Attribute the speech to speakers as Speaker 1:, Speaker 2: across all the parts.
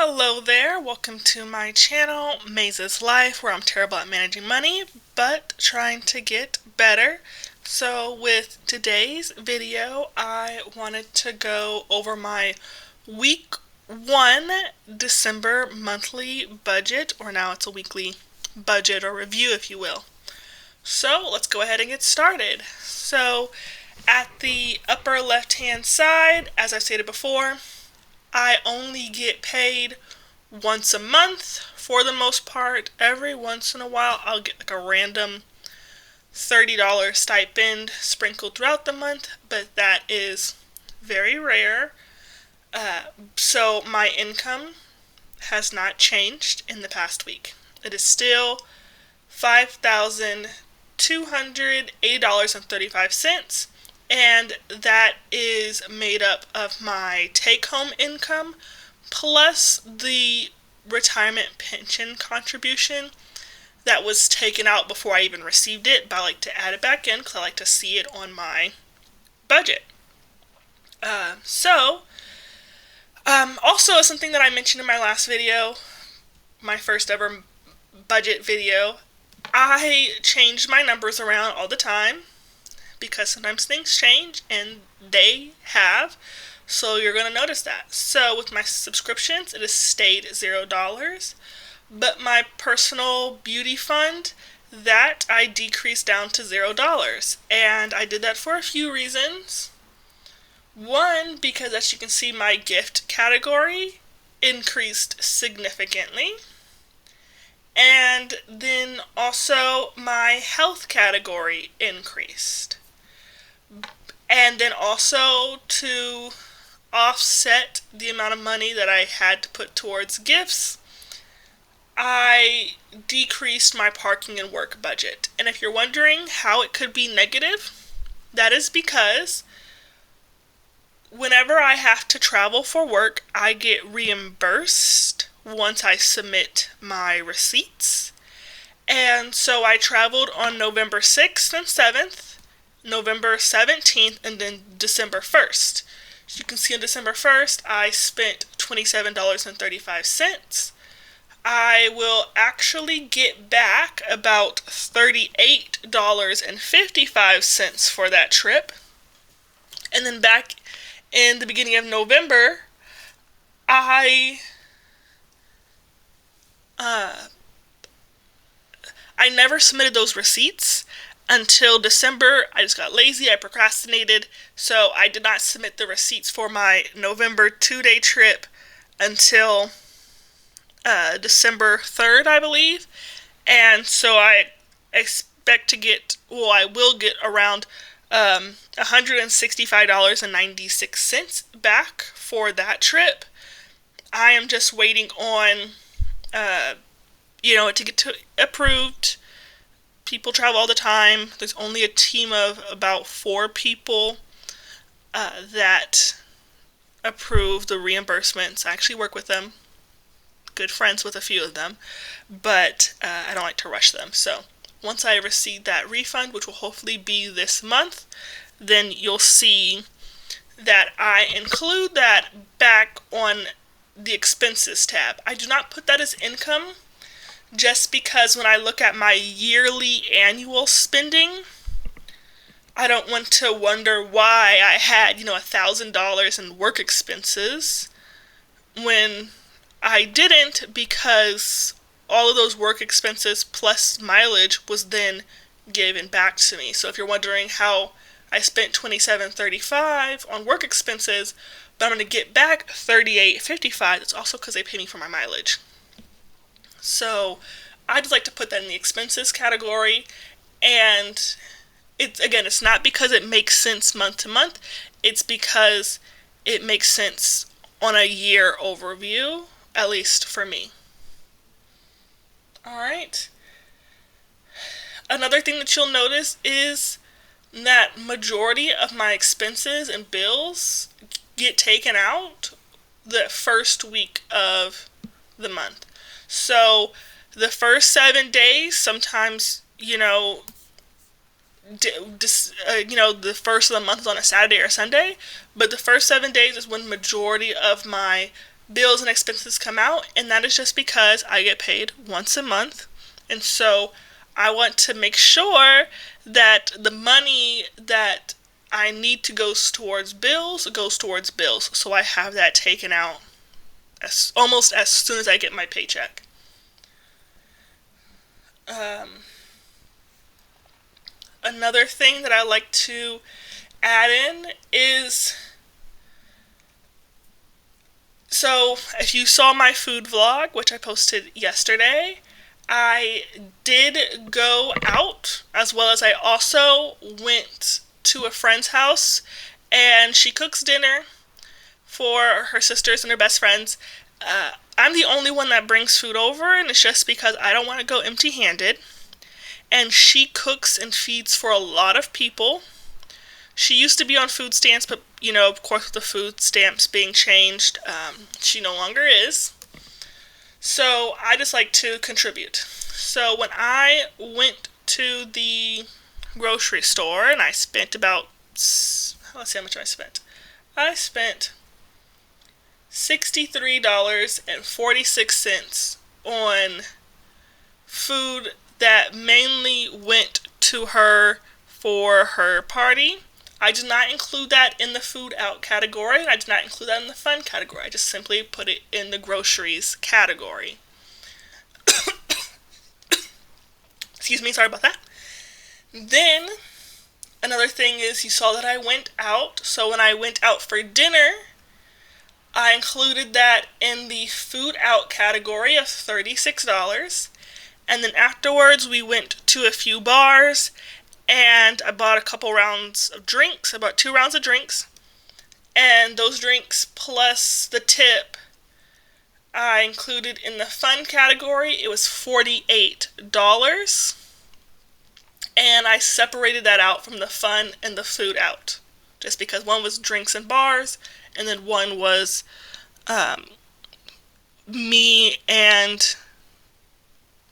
Speaker 1: Hello there, welcome to my channel, Maze's Life, where I'm terrible at managing money, but trying to get better. So with today's video, I wanted to go over my week 1 December monthly budget, or now it's a weekly budget or review if you will. So let's go ahead and get started. So at the upper left hand side, as I stated before, I only get paid once a month for the most part. Every once in a while I'll get like a random $30 stipend sprinkled throughout the month, but that is very rare. So my income has not changed in the past week. It is still $5,280.35, and that is made up of my take-home income plus the retirement pension contribution that was taken out before I even received it, but I like to add it back in because I like to see it on my budget. Also something that I mentioned in my last video, my first ever budget video, I change my numbers around all the time because sometimes things change, and they have, so you're going to notice that. So with my subscriptions, it has stayed $0, but my personal beauty fund, that I decreased down to $0, and I did that for a few reasons. One, because as you can see, my gift category increased significantly. And then also my health category increased. And then also to offset the amount of money that I had to put towards gifts, I decreased my parking and work budget. And if you're wondering how it could be negative, that is because whenever I have to travel for work, I get reimbursed once I submit my receipts. And so I traveled on November 6th and 7th, November 17th, and then December 1st. As you can see, on December 1st, I spent $27.35. I will actually get back about $38.55 for that trip. And then back in the beginning of November, I never submitted those receipts until December. I just got lazy, I procrastinated, so I did not submit the receipts for my November 2-day trip until December 3rd, I believe. And so I expect to get, well, I will get around $165.96 back for that trip. I am just waiting on to get approved. People travel all the time. There's only a team of about 4 people that approve the reimbursements. I actually work with them. Good friends with a few of them, but I don't like to rush them. So once I receive that refund, which will hopefully be this month, then you'll see that I include that back on the expenses tab. I do not put that as income, just because when I look at my yearly annual spending, I don't want to wonder why I had, $1,000 in work expenses when I didn't, because all of those work expenses plus mileage was then given back to me. So if you're wondering how I spent $27.35 on work expenses, but I'm going to get back $38.55, that's also because they pay me for my mileage. So I just like to put that in the expenses category, and it's not because it makes sense month to month, it's because it makes sense on a year overview, at least for me. Alright. Another thing that you'll notice is that majority of my expenses and bills get taken out the first week of the month. So the first 7 days, sometimes, the first of the month is on a Saturday or Sunday, but the first 7 days is when majority of my bills and expenses come out, and that is just because I get paid once a month. And so I want to make sure that the money that I need to goes towards bills. So I have that taken out almost as soon as I get my paycheck. Another thing that I like to add in is, so if you saw my food vlog, which I posted yesterday, I did go out, as well as I also went to a friend's house, and she cooks dinner for her sisters and her best friends. I'm the only one that brings food over, and it's just because I don't want to go empty-handed. And she cooks and feeds for a lot of people. She used to be on food stamps, but, of course, with the food stamps being changed, she no longer is. So I just like to contribute. So when I went to the grocery store and I spent about, let's see how much I spent. I spent $63.46 on food that mainly went to her for her party. I did not include that in the food out category. I did not include that in the fun category. I just simply put it in the groceries category. Excuse me, sorry about that. Then, another thing is, you saw that I went out. So when I went out for dinner, I included that in the food out category of $36. And then afterwards, we went to a few bars, and I bought a couple rounds of drinks, about 2 rounds of drinks. And those drinks plus the tip I included in the fun category. It was $48. And I separated that out from the fun and the food out, just because one was drinks and bars, and then one was me and,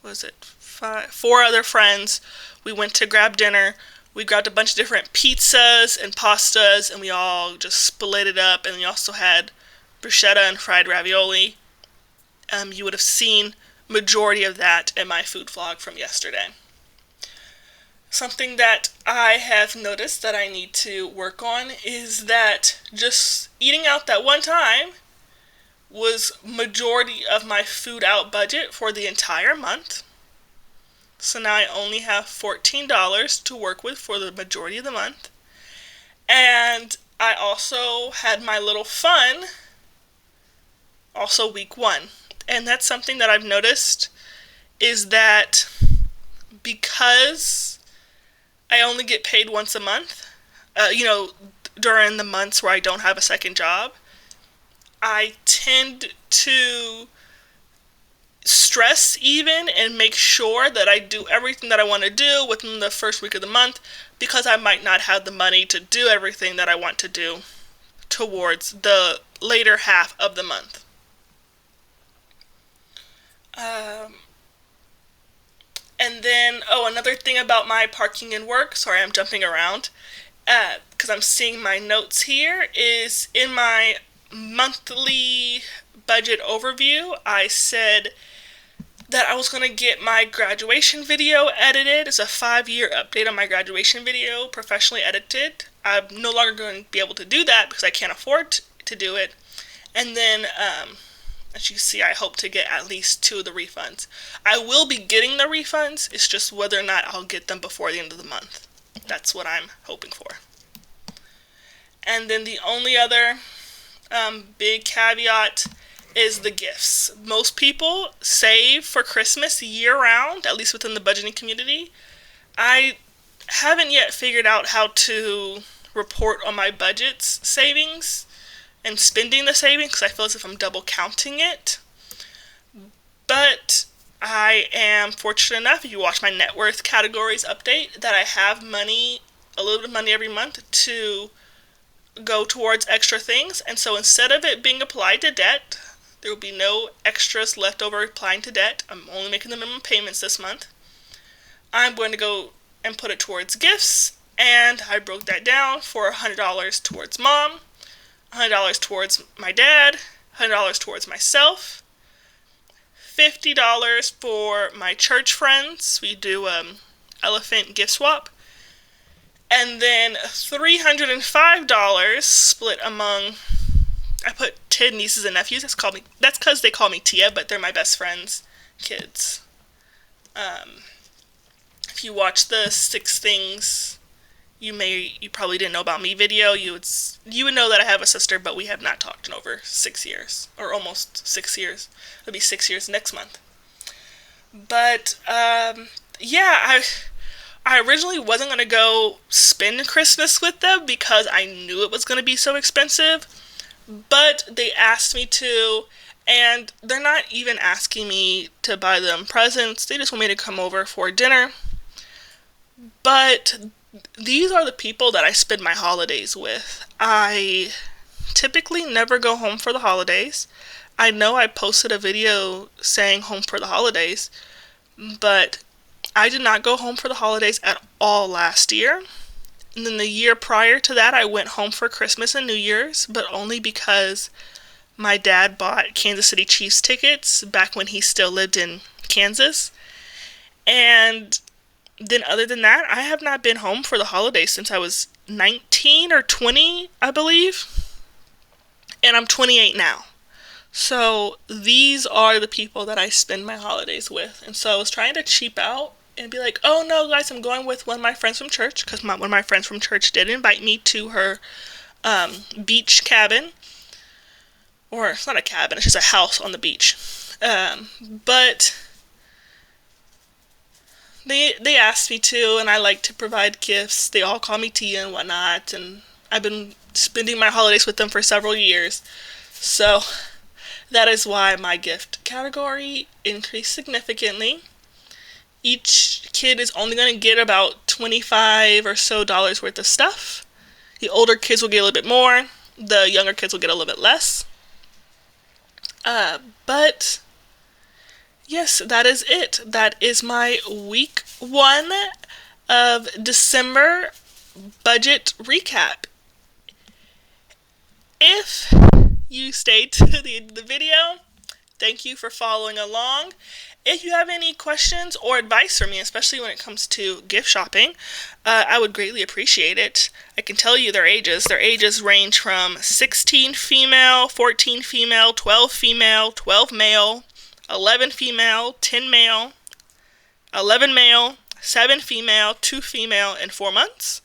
Speaker 1: was it 4 other friends. We went to grab dinner. We grabbed a bunch of different pizzas and pastas, and we all just split it up. And we also had bruschetta and fried ravioli. You would have seen majority of that in my food vlog from yesterday. Something that I have noticed that I need to work on is that just eating out that one time was majority of my food out budget for the entire month. So now I only have $14 to work with for the majority of the month. And I also had my little fun also week 1. And that's something that I've noticed, is that because I only get paid once a month, during the months where I don't have a second job, I tend to stress even and make sure that I do everything that I want to do within the first week of the month, because I might not have the money to do everything that I want to do towards the later half of the month. And then, another thing about my parking and work, sorry, I'm jumping around, because I'm seeing my notes here, is in my monthly budget overview, I said that I was going to get my graduation video edited. It's a 5-year update on my graduation video, professionally edited. I'm no longer going to be able to do that because I can't afford to do it. And then, as you see, I hope to get at least 2 of the refunds. I will be getting the refunds. It's just whether or not I'll get them before the end of the month. That's what I'm hoping for. And then the only other big caveat is the gifts. Most people save for Christmas year-round, at least within the budgeting community. I haven't yet figured out how to report on my budget's savings and spending the savings, because I feel as if I'm double counting it. But I am fortunate enough, if you watch my net worth categories update, that I have money, a little bit of money every month to go towards extra things. And so instead of it being applied to debt, there will be no extras left over applying to debt. I'm only making the minimum payments this month. I'm going to go and put it towards gifts, and I broke that down for $100 towards mom, $100 towards my dad, $100 towards myself, $50 for my church friends. We do elephant gift swap. And then $305 split among, I put 10 nieces and nephews. That's because they call me Tia, but they're my best friends' kids. If you watch the 6 things you probably didn't know about me video, you would know that I have a sister, but we have not talked in over 6 years, or almost 6 years. It'll be 6 years next month. But yeah, I originally wasn't gonna go spend Christmas with them because I knew it was gonna be so expensive, but they asked me to. And they're not even asking me to buy them presents. They just want me to come over for dinner. But these are the people that I spend my holidays with. I typically never go home for the holidays. I know I posted a video saying home for the holidays, but I did not go home for the holidays at all last year. And then the year prior to that, I went home for Christmas and New Year's, but only because my dad bought Kansas City Chiefs tickets back when he still lived in Kansas. And then other than that, I have not been home for the holidays since I was 19 or 20, I believe. And I'm 28 now. So these are the people that I spend my holidays with. And so I was trying to cheap out and be like, oh no guys, I'm going with one of my friends from church, because one of my friends from church did invite me to her beach cabin. Or it's not a cabin, it's just a house on the beach. But they asked me to, and I like to provide gifts. They all call me Tia and whatnot, and I've been spending my holidays with them for several years. So that is why my gift category increased significantly. Each kid is only going to get about $25 or so worth of stuff. The older kids will get a little bit more. The younger kids will get a little bit less. But yes, that is it. That is my week 1 of December budget recap. If you stayed to the end of the video, thank you for following along. If you have any questions or advice for me, especially when it comes to gift shopping, I would greatly appreciate it. I can tell you their ages. Their ages range from 16 female, 14 female, 12 female, 12 male, 11 female, 10 male, 11 male, 7 female, 2 female, and 4 months.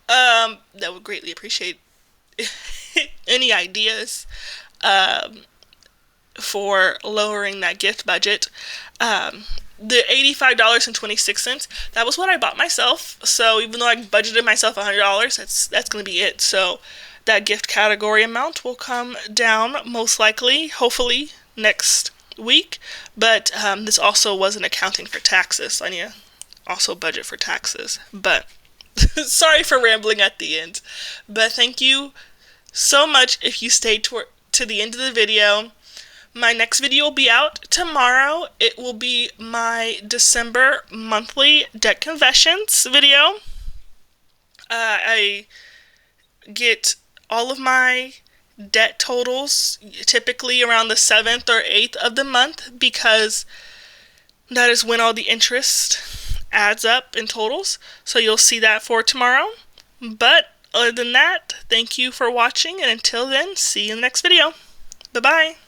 Speaker 1: That would greatly appreciate any ideas for lowering that gift budget. The $85.26, that was what I bought myself. So even though I budgeted myself $100, that's going to be it. So that gift category amount will come down most likely, hopefully, next week. But this also wasn't accounting for taxes. So I need to also budget for taxes. But sorry for rambling at the end. But thank you so much if you stayed to the end of the video. My next video will be out tomorrow. It will be my December monthly debt confessions video. I get all of my debt totals typically around the 7th or 8th of the month, because that is when all the interest adds up in totals. So you'll see that for tomorrow. But other than that, thank you for watching, and until then, see you in the next video. Bye-bye.